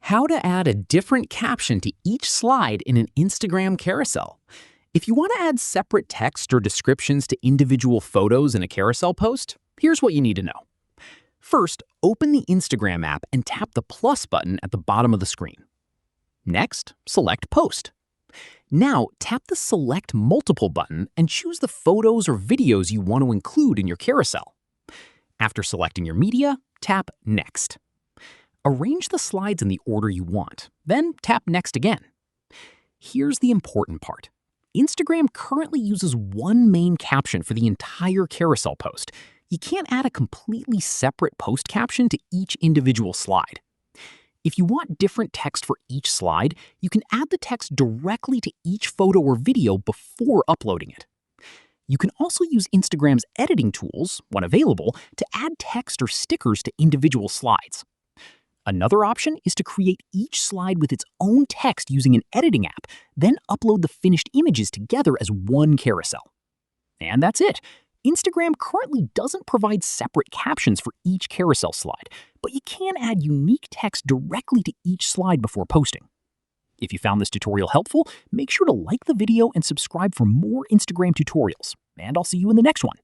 How to add a different caption to each slide in an Instagram carousel. If you want to add separate text or descriptions to individual photos in a carousel post, here's what you need to know. First, open the Instagram app and tap the plus button at the bottom of the screen. Next, select Post. Now, tap the Select Multiple button and choose the photos or videos you want to include in your carousel. After selecting your media, tap Next. Arrange the slides in the order you want, then tap Next again. Here's the important part. Instagram currently uses one main caption for the entire carousel post. You can't add a completely separate post caption to each individual slide. If you want different text for each slide, you can add the text directly to each photo or video before uploading it. You can also use Instagram's editing tools, when available, to add text or stickers to individual slides. Another option is to create each slide with its own text using an editing app, then upload the finished images together as one carousel. And that's it. Instagram currently doesn't provide separate captions for each carousel slide, but you can add unique text directly to each slide before posting. If you found this tutorial helpful, make sure to like the video and subscribe for more Instagram tutorials. And I'll see you in the next one.